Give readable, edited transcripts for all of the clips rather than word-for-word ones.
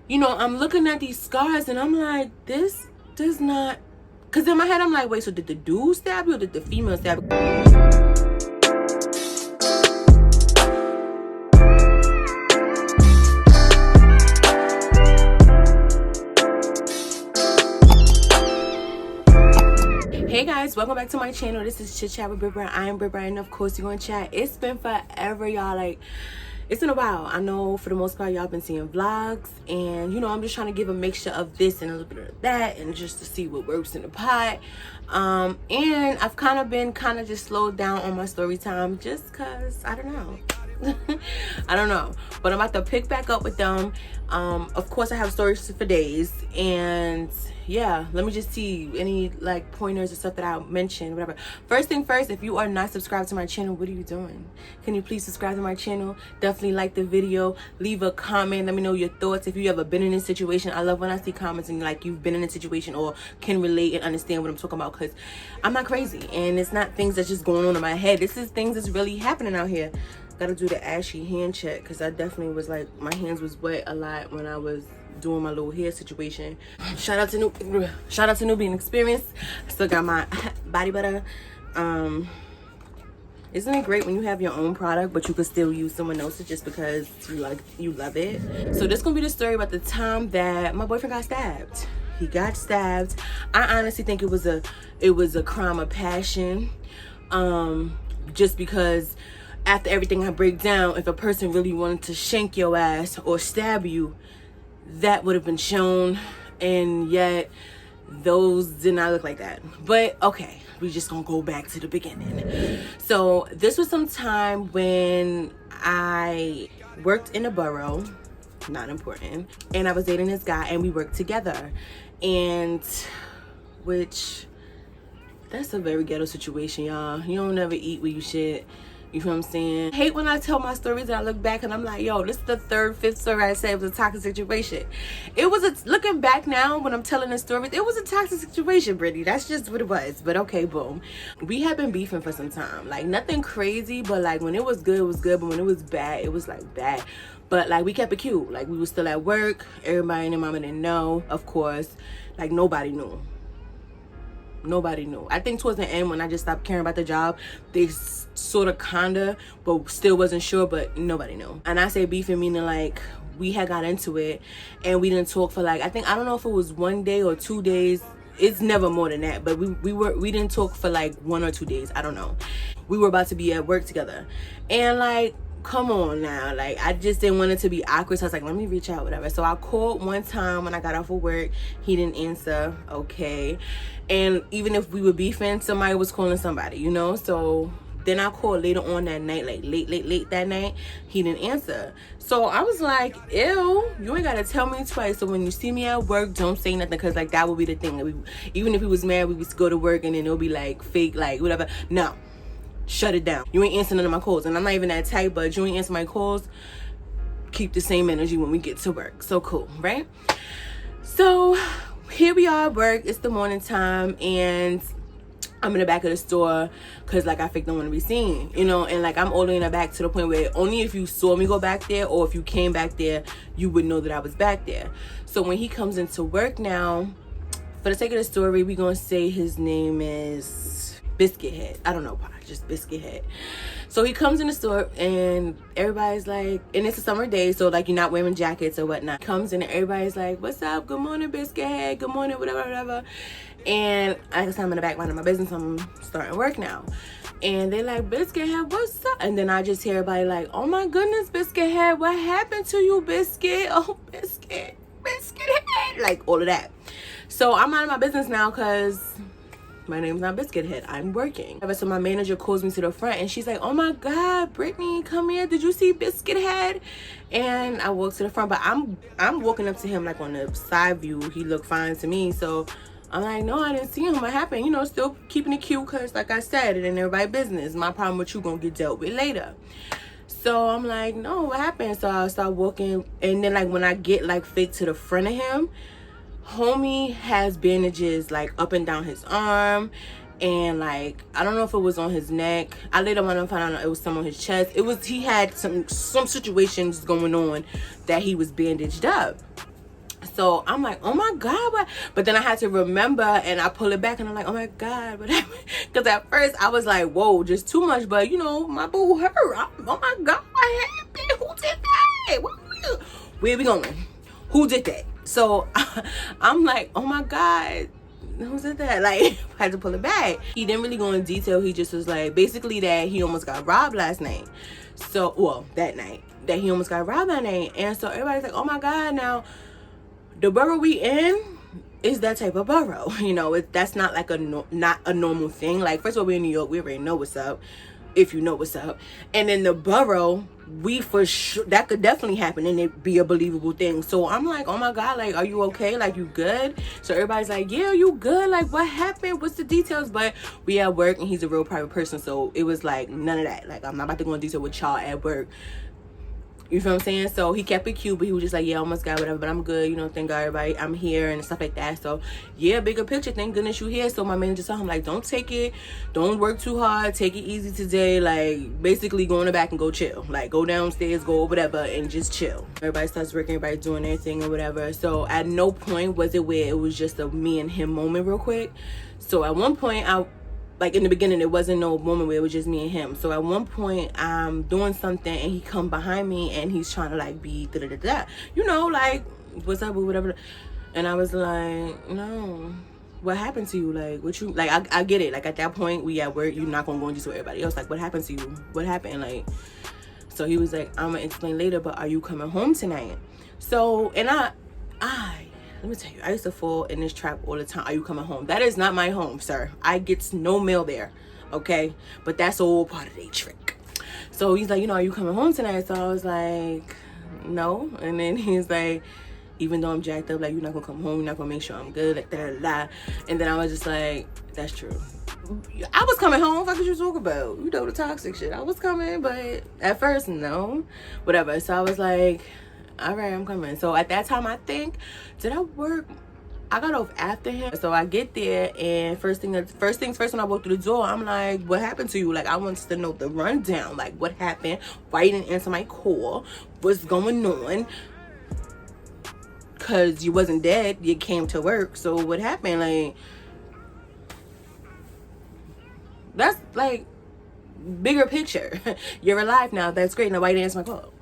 you know, I'm looking at these scars and I'm like, this does not, because in my head I'm like, wait, so did the dude stab you or did the female stab you? Hey guys, welcome back to my channel. This is Chit Chat with Brit. I am Brit, and of course you're gonna chat. It's been forever, y'all. Like, it's been a while. I know for the most part y'all been seeing vlogs, and you know, I'm just trying to give a mixture of this and a little bit of that, and just to see what works in the pot. And I've kind of been just slowed down on my story time just cause I don't know. I don't know, but I'm about to pick back up with them. Of course I have stories for days, and yeah, let me just see any like pointers or stuff that I mentioned, whatever. First thing first, if you are not subscribed to my channel, what are you doing? Can you please subscribe to my channel? Definitely like the video, leave a comment, let me know your thoughts. If you ever been in this situation, I love when I see comments and like you've been in a situation or can relate and understand what I'm talking about, because I'm not crazy and it's not things that's just going on in my head. This is things that's really happening out here. Gotta do the ashy hand check, because I definitely was like, my hands was wet a lot when I was doing my little hair situation. Shout out to Nubian Experience. I still got my body butter. Isn't it great when you have your own product but you could still use someone else's just because you love it? So this gonna be the story about the time that my boyfriend got stabbed. He got stabbed. I honestly think it was a crime of passion, just because after everything I break down, if a person really wanted to shank your ass or stab you, that would have been shown, and yet those did not look like that. But okay, we just gonna go back to the beginning. So this was some time when I worked in a borough, not important, and I was dating this guy and we worked together, and which that's a very ghetto situation, y'all. You don't never eat where you shit. You feel what I'm saying? I hate when I tell my stories and I look back and I'm like, yo, this is the third, fifth story I said. It was a toxic situation. It was looking back now when I'm telling the stories, it was a toxic situation, Brittany. That's just what it was. But okay, boom. We had been beefing for some time. Like, nothing crazy, but like when it was good, it was good. But when it was bad, it was like bad. But like we kept it cute. Like we were still at work. Everybody and their mama didn't know, of course. Like nobody knew. Nobody knew. I think towards the end when I just stopped caring about the job, they sort of kinda, but still wasn't sure, but nobody knew. And I say beefing meaning like we had got into it and we didn't talk for like, I don't know if it was 1 day or 2 days. It's never more than that, but we didn't talk for like 1 or 2 days. I don't know. We were about to be at work together, and like, come on now, like I just didn't want it to be awkward, so I was like, let me reach out, whatever. So I called one time when I got off of work. He didn't answer. Okay. And even if we were beefing, somebody was calling somebody, you know. So then I called later on that night, like late that night. He didn't answer. So I was like, ew, you ain't gotta tell me twice. So when you see me at work, don't say nothing, because like that would be the thing. Even if he was mad, we would go to work and then it'll be like fake, like whatever. No, shut it down. You ain't answering none of my calls, and I'm not even that type, but you ain't answer my calls. Keep the same energy when we get to work. So cool, right? So here we are at work. It's the morning time, and I'm in the back of the store because like I fake don't want to be seen, you know, and like I'm all in the back to the point where only if you saw me go back there or if you came back there, you would know that I was back there. So when he comes into work now, for the sake of the story, we gonna say his name is Biscuit Head. I don't know why, just Biscuit Head. So he comes in the store and everybody's like, and it's a summer day, so like you're not wearing jackets or whatnot. Comes in and everybody's like, what's up? Good morning, Biscuit Head. Good morning, whatever. And I guess I'm in the back minding my business. I'm starting work now. And they're like, Biscuit Head, what's up? And then I just hear everybody like, oh my goodness, Biscuit Head, what happened to you, Biscuit? Oh, Biscuit Head. Like all of that. So I'm minding my business now because my name's not Biscuit Head. I'm working. So my manager calls me to the front and she's like, oh my God, Brittany, come here. Did you see Biscuit Head? And I walk to the front, but I'm walking up to him like on the side view. He looked fine to me. So I'm like, no, I didn't see him. What happened? You know, still keeping it cute because like I said, it ain't everybody's business. My problem with you gonna get dealt with later. So I'm like, no, what happened? So I start walking, and then like when I get like fake to the front of him, homie has bandages like up and down his arm, and like I don't know if it was on his neck. I later on found out it was some on his chest. He had some situations going on that he was bandaged up. So I'm like, oh my God, what? But then I had to remember, and I pull it back, and I'm like, oh my God, what happened? Because at first I was like, whoa, just too much. But you know, my boo hurt. Oh my God, what happened? Who did that? Where we going? Who did that? So I'm like, oh my God, who did that? Like, I had to pull it back. He didn't really go in detail. He just was like, basically that he almost got robbed last night. So, well, that night. That he almost got robbed that night. And so everybody's like, oh my God, now the borough we in is that type of borough. You know, that's not like not a normal thing. Like, first of all, we're in New York. We already know what's up, if you know what's up. And in the borough, we for sure, that could definitely happen and it be a believable thing. So I'm like, oh my God, like, are you okay? Like, you good? So everybody's like, yeah, you good? Like, what happened? What's the details? But we at work, and he's a real private person. So it was like, none of that. Like, I'm not about to go in detail with y'all at work. You feel what I'm saying? So he kept it cute, but he was just like, yeah, I almost got whatever, but I'm good. You know, thank God everybody, I'm here and stuff like that. So yeah, bigger picture, thank goodness you here. So my manager told him, like, don't work too hard, take it easy today. Like, basically go in the back and go chill. Like, go downstairs, go whatever, and just chill. Everybody starts working, everybody doing their thing or whatever. So at no point was it where it was just a me and him moment real quick. So at one point, like in the beginning, it wasn't no moment where it was just me and him. So at one point, I'm doing something and he come behind me and he's trying to like be da-da-da-da. You know, like, what's up or whatever. And I was like, no, what happened to you? Like, what you, like, I get it. Like, at that point, we at work, you're not gonna go and just with everybody else. Like, what happened to you? What happened? Like, so he was like, I'm gonna explain later, but are you coming home tonight? So, and let me tell you, I used to fall in this trap all the time. Are you coming home? That is not my home, sir. I get no mail there, okay? But that's all part of the trick. So he's like, you know, are you coming home tonight? So I was like, no. And then he's like, even though I'm jacked up, like, you're not gonna come home, you're not gonna make sure I'm good, like, da-da-da. And then I was just like, that's true. I was coming home. What could you talk about? You know, the toxic shit. I was coming, but at first, no. Whatever. So I was like, all right, I'm coming. So at that time, I think, did I work? I got off after him. So I get there, and first things first, when I walk through the door, I'm like, what happened to you? Like, I want to know the rundown. Like, what happened? Why you didn't answer my call? What's going on? Because you wasn't dead. You came to work. So what happened? Like, that's like bigger picture. You're alive now. That's great. Now why you didn't answer my call?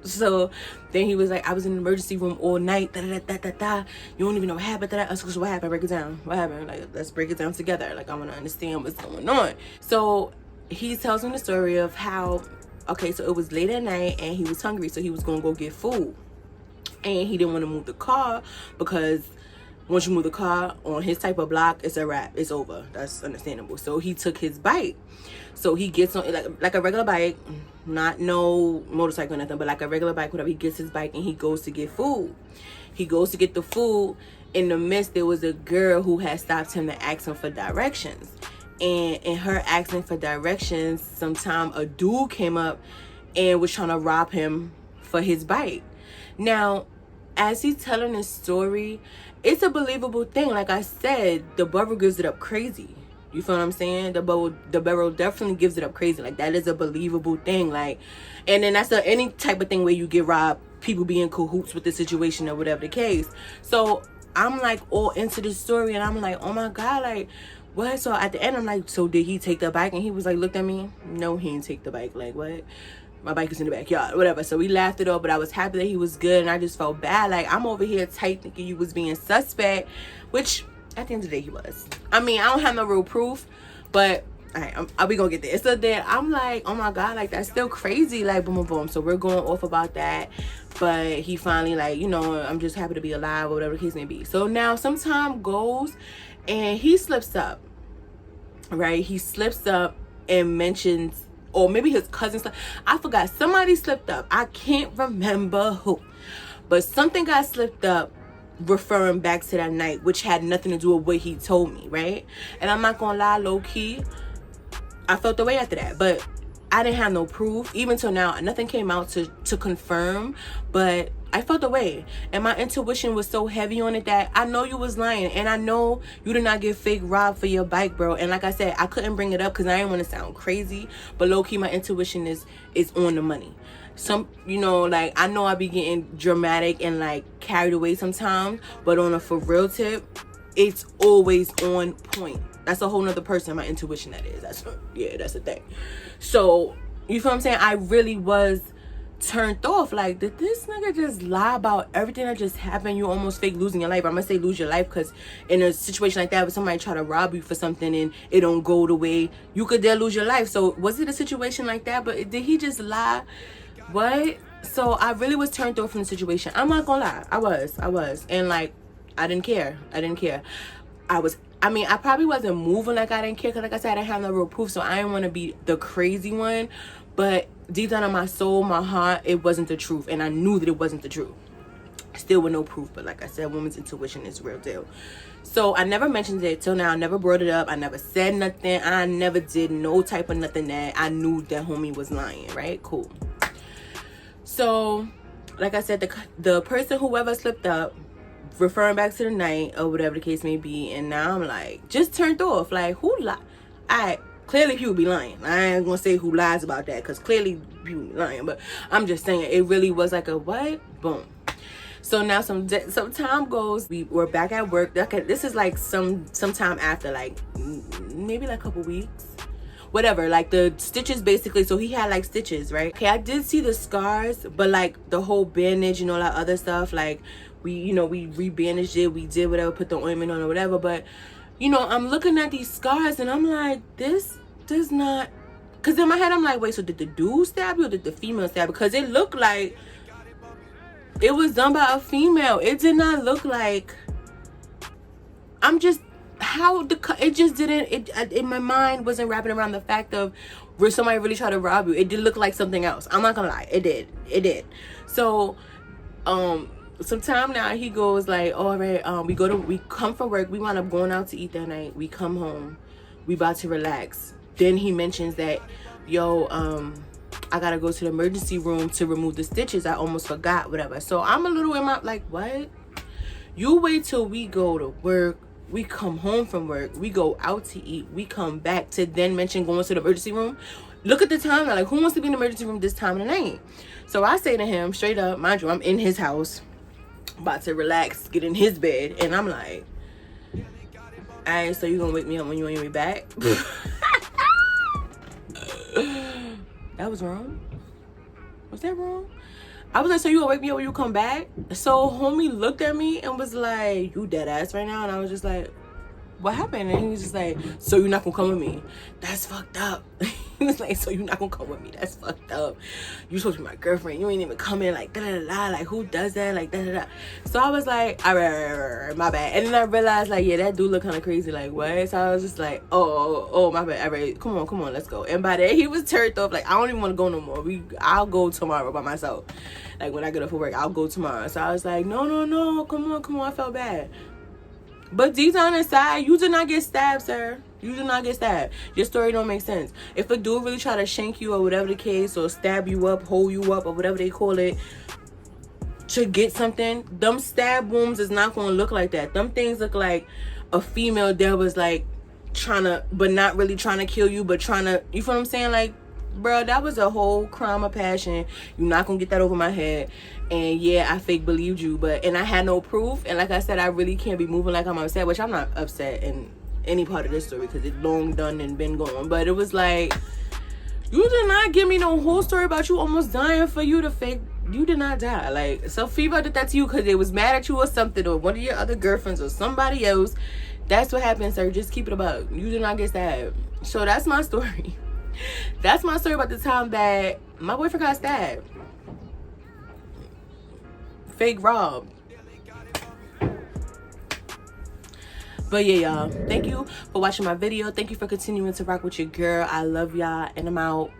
So then he was like, I was in the emergency room all night. Da, da, da, da, da. You don't even know what happened. Da, da. So what happened? Break it down. What happened? Like, let's break it down together. Like, I want to understand what's going on. So he tells me the story of how, okay, so it was late at night and he was hungry, so he was gonna go get food, and he didn't want to move the car because once you move the car on his type of block, it's a wrap. It's over. That's understandable. So he took his bike. So he gets on like a regular bike, not no motorcycle or nothing, but like a regular bike, whatever. He gets his bike and he goes to get food. He goes to get the food. In the midst, there was a girl who had stopped him to ask him for directions. And in her asking for directions, sometime a dude came up and was trying to rob him for his bike. Now, as he's telling his story, it's a believable thing. Like I said, the borough gives it up crazy. You feel what I'm saying? The borough definitely gives it up crazy. Like, that is a believable thing. Like, and then that's any type of thing where you get robbed, people be in cahoots with the situation or whatever the case. So I'm like all into this story, and I'm like, oh my God, like, what? So at the end, I'm like, so did he take the bike? And he was like, looked at me. No, he didn't take the bike. Like, what? My bike is in the backyard, whatever. So we laughed it off, but I was happy that he was good, and I just felt bad. Like, I'm over here tight thinking you was being suspect, which at the end of the day he was. I mean, I don't have no real proof, but all right, we gonna get there. So then I'm like, oh my God, like, that's still crazy. Like, boom, boom, boom. So we're going off about that, but he finally, like, you know, I'm just happy to be alive or whatever the case may be. So now some time goes and he slips up, right? He slips up and mentions, or maybe his cousin, I forgot, somebody slipped up. I can't remember who, but something got slipped up referring back to that night, which had nothing to do with what he told me, right? And I'm not gonna lie, low-key, I felt the way after that, but I didn't have no proof. Even till now, nothing came out to confirm, but I felt away, and my intuition was so heavy on it that I know you was lying, and I know you did not get fake robbed for your bike, bro. And like I said, I couldn't bring it up because I didn't want to sound crazy, but low-key my intuition is on the money. Some, you know, like, I know I be getting dramatic and like carried away sometimes, but on a for real tip, it's always on point. That's a whole nother person, my intuition, that is. That's the thing. So you feel what I'm saying? I really was turned off. Like, did this nigga just lie about everything that just happened? You almost fake losing your life. I'm gonna say lose your life because in a situation like that, if somebody try to rob you for something and it don't go the way, you could then lose your life. So was it a situation like that? But did he just lie? What? So I really was turned off from the situation. I'm not gonna lie. I was. And like, I didn't care. I probably wasn't moving like I didn't care because, like I said, I didn't have no real proof, so I didn't want to be the crazy one. But deep down in my soul, my heart, it wasn't the truth, and I knew that it wasn't the truth. Still with no proof, but like I said, woman's intuition is real deal. So I never mentioned it till now. I never brought it up. I never said nothing. I never did no type of nothing that I knew that homie was lying, right? Cool. So, like I said, the person, whoever slipped up, referring back to the night or whatever the case may be, and now I'm like just turned off. Like, who lied? Clearly people be lying. I ain't gonna say who lies about that because clearly people be lying, but I'm just saying it really was like a what? Boom. So now some time goes, we're back at work. This is like some time after, like maybe like a couple weeks, whatever, like the stitches basically. So he had like stitches, right? Okay, I did see the scars, but like the whole bandage and all that other stuff, like we re-bandaged it, we did whatever, put the ointment on or whatever. But I'm looking at these scars and I'm like, this does not, because in my head I'm like, wait, so did the dude stab you or did the female stab you? Because it looked like it was done by a female. It did not look like, it just didn't, in my mind wasn't wrapping around the fact of where somebody really tried to rob you. It did look like something else. I'm not gonna lie, it did. So sometime now he goes like, all right, we come from work, we wind up going out to eat that night, we come home, we about to relax. Then he mentions that, yo, I gotta go to the emergency room to remove the stitches, I almost forgot, whatever. So I'm a little in my, like, what? You wait till we go to work, we come home from work, we go out to eat, we come back to then mention going to the emergency room? Look at the time, like, who wants to be in the emergency room this time of the night? So I say to him straight up, mind you, I'm in his house, about to relax, get in his bed, and I'm like, alright, so you gonna wake me up when you on your way back? That was wrong. Was that wrong? I was like, so you gonna wake me up when you come back? So homie looked at me and was like, you dead ass right now? And I was just like, what happened? And he was just like, so you're not gonna come with me? That's fucked up. He was like, so you're not gonna come with me? That's fucked up. You supposed to be my girlfriend. You ain't even coming, like, da-da-da-da. Like, who does that? Like, da-da-da. So I was like, all right, my bad. And then I realized, like, yeah, that dude look kind of crazy. Like, what? So I was just like, oh, my bad. All right, come on, let's go. And by then, he was turned off. Like, I don't even want to go no more. I'll go tomorrow by myself. Like, when I get up for work, I'll go tomorrow. So I was like, no, come on. I felt bad. But deep down inside, you did not get stabbed, sir. You did not get stabbed. Your story don't make sense. If a dude really try to shank you or whatever the case, or stab you up, hold you up, or whatever they call it, to get something, them stab wounds is not going to look like that. Them things look like a female that was like trying to, but not really trying to kill you, but trying to, you feel what I'm saying? Like, bro, that was a whole crime of passion. You're not gonna get that over my head. And yeah, I fake believed you, and I had no proof. And like I said, I really can't be moving like I'm upset, which I'm not upset in any part of this story because it's long done and been going. But it was like, you did not give me no whole story about you almost dying for you to fake. You did not die. Like, so female did that to you because they was mad at you or something, or one of your other girlfriends or somebody else. That's what happened, sir. Just keep it about. You did not get stabbed. So that's my story. That's my story about the time that my boyfriend got stabbed. Fake robbed. But yeah, y'all, thank you for watching my video. Thank you for continuing to rock with your girl. I love y'all, and I'm out.